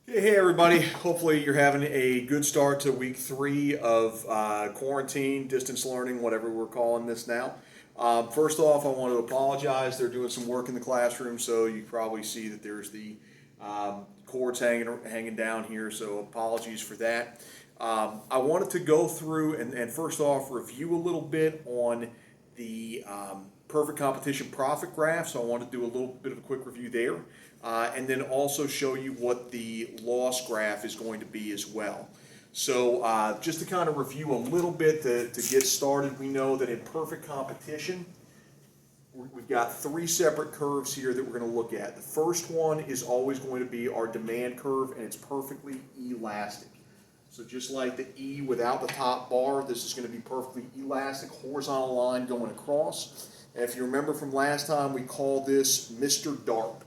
Hey everybody, hopefully you're having a good start to week 3 of quarantine, distance learning, whatever we're calling this now. First off, I want to apologize. They're doing some work in the classroom, so you probably see that there's the cords hanging down here, so apologies for that. I wanted to go through and first off review a little bit on the perfect competition profit graph, so I want to do a little bit of a quick review there. And then also show you what the loss graph is going to be as well. So just to kind of review a little bit to get started, we know that in perfect competition, we've got 3 separate curves here that we're going to look at. The first one is always going to be our demand curve, and it's perfectly elastic. So just like the E without the top bar, this is going to be perfectly elastic, horizontal line going across. And if you remember from last time, we called this Mr. DARP.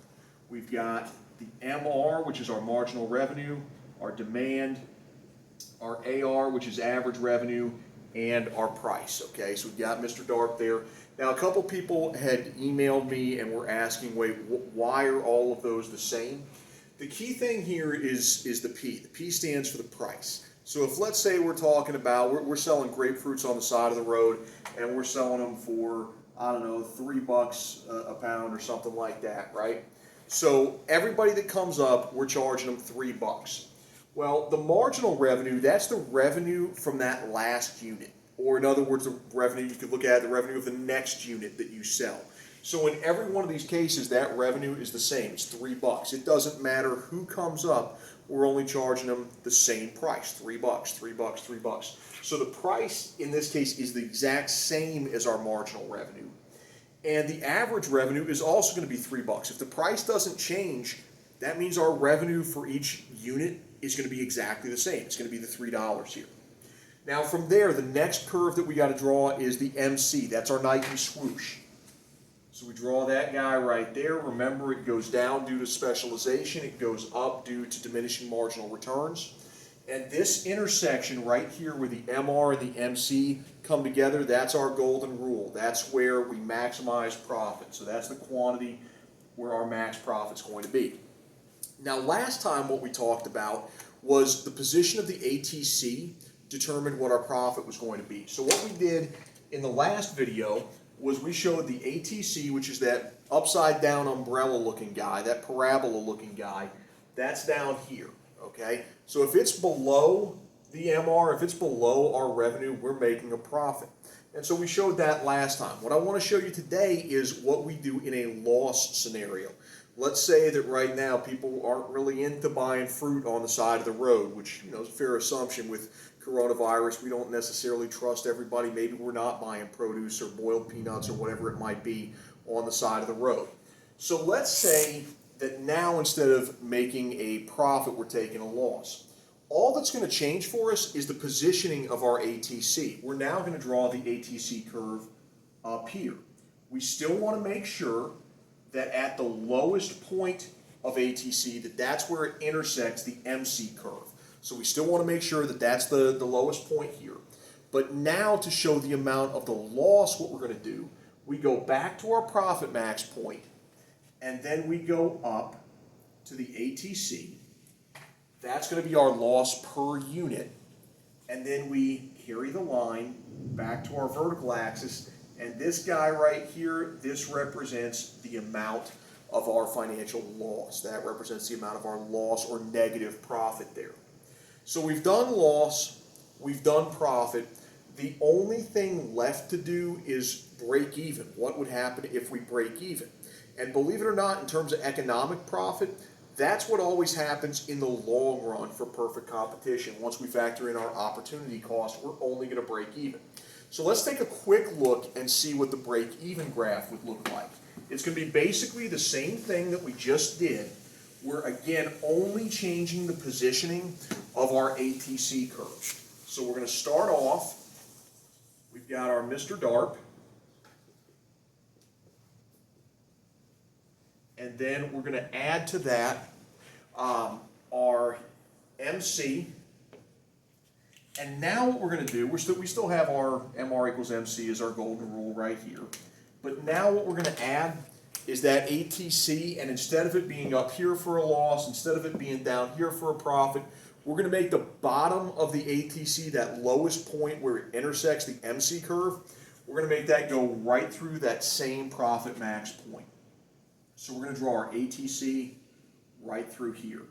We've got the MR, which is our marginal revenue, our demand, our AR, which is average revenue, and our price. Okay, so we've got Mr. DARP there. Now, a couple people had emailed me and were asking, wait, why are all of those the same? The key thing here is the P. The P stands for the price. So if let's say we're talking about, we're selling grapefruits on the side of the road and we're selling them for, I don't know, $3 a pound or something like that, right? So everybody that comes up, we're charging them $3. Well, the marginal revenue, that's the revenue from that last unit. Or in other words, the revenue, you could look at the revenue of the next unit that you sell. So in every one of these cases, that revenue is the same. It's $3. It doesn't matter who comes up. We're only charging them the same price, $3, $3, $3. So the price in this case is the exact same as our marginal revenue. And the average revenue is also going to be $3. If the price doesn't change, that means our revenue for each unit is going to be exactly the same. It's going to be the $3 here. Now from there, the next curve that we got to draw is the MC. That's our Nike swoosh. So we draw that guy right there. Remember, it goes down due to specialization. It goes up due to diminishing marginal returns. And this intersection right here where the MR and the MC come together, that's our golden rule. That's where we maximize profit. So that's the quantity where our max profit's going to be. Now last time what we talked about was the position of the ATC determined what our profit was going to be. So what we did in the last video was we showed the ATC, which is that upside down umbrella looking guy, that parabola looking guy, that's down here. Okay, so if it's below the MR, if it's below our revenue, we're making a profit. And so we showed that last time. What I want to show you today is what we do in a loss scenario. Let's say that right now people aren't really into buying fruit on the side of the road, which is a fair assumption with coronavirus. We don't necessarily trust everybody. Maybe we're not buying produce or boiled peanuts or whatever it might be on the side of the road. So let's say that now instead of making a profit, we're taking a loss. All that's going to change for us is the positioning of our ATC. We're now going to draw the ATC curve up here. We still want to make sure that at the lowest point of ATC, that's where it intersects the MC curve. So we still want to make sure that that's the lowest point here. But now to show the amount of the loss, what we're going to do, we go back to our profit max point, and then we go up to the ATC. That's going to be our loss per unit. And then we carry the line back to our vertical axis. And this guy right here, this represents the amount of our financial loss. That represents the amount of our loss or negative profit there. So we've done loss, we've done profit. The only thing left to do is break even. What would happen if we break even? And believe it or not, in terms of economic profit, that's what always happens in the long run for perfect competition. Once we factor in our opportunity cost, we're only going to break even. So let's take a quick look and see what the break-even graph would look like. It's going to be basically the same thing that we just did. We're, again, only changing the positioning of our ATC curve. So we're going to start off. We've got our Mr. DARP. And then we're going to add to that our MC. And now what we're going to do, we still have our MR equals MC as our golden rule right here. But now what we're going to add is that ATC, and instead of it being up here for a loss, instead of it being down here for a profit, we're going to make the bottom of the ATC, that lowest point where it intersects the MC curve, we're going to make that go right through that same profit max point. So we're going to draw our ATC right through here.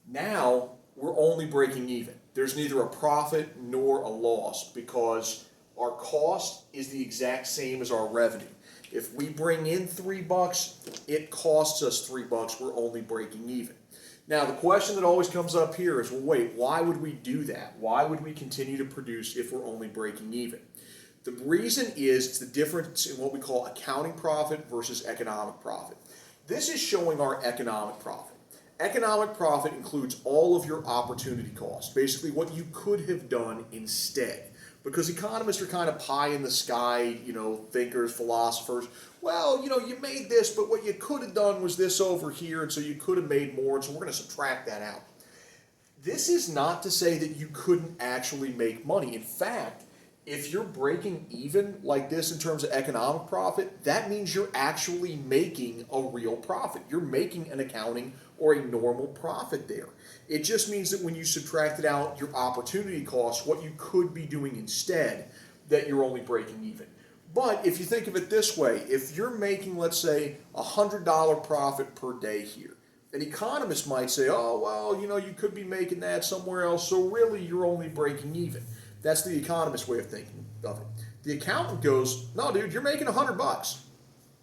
Now we're only breaking even. There's neither a profit nor a loss because our cost is the exact same as our revenue. If we bring in $3, it costs us $3. We're only breaking even. Now, the question that always comes up here is, well, wait, why would we do that? Why would we continue to produce if we're only breaking even? The reason is it's the difference in what we call accounting profit versus economic profit. This is showing our economic profit. Economic profit includes all of your opportunity costs, basically what you could have done instead. Because economists are kind of pie in the sky, thinkers, philosophers. Well, you made this, but what you could have done was this over here, and so you could have made more, and so we're going to subtract that out. This is not to say that you couldn't actually make money. In fact, if you're breaking even like this in terms of economic profit, that means you're actually making a real profit. You're making an accounting or a normal profit there. It just means that when you subtracted out your opportunity costs, what you could be doing instead, that you're only breaking even. But if you think of it this way, if you're making, let's say, $100 profit per day here, an economist might say, oh, well, you could be making that somewhere else, so really you're only breaking even. That's the economist's way of thinking of it. The accountant goes, no, dude, you're making $100.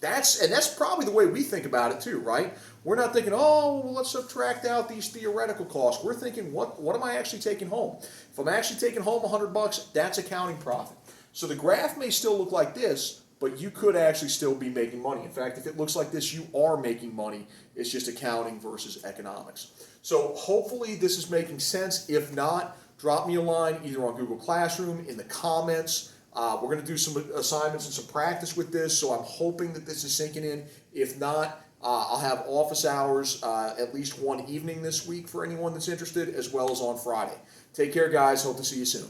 That's probably the way we think about it too, right? We're not thinking, oh, well, let's subtract out these theoretical costs. We're thinking, what am I actually taking home? If I'm actually taking home $100, that's accounting profit. So the graph may still look like this, but you could actually still be making money. In fact, if it looks like this, you are making money. It's just accounting versus economics. So hopefully this is making sense. If not, drop me a line either on Google Classroom, in the comments. We're going to do some assignments and some practice with this, so I'm hoping that this is sinking in. If not, I'll have office hours at least one evening this week for anyone that's interested, as well as on Friday. Take care, guys. Hope to see you soon.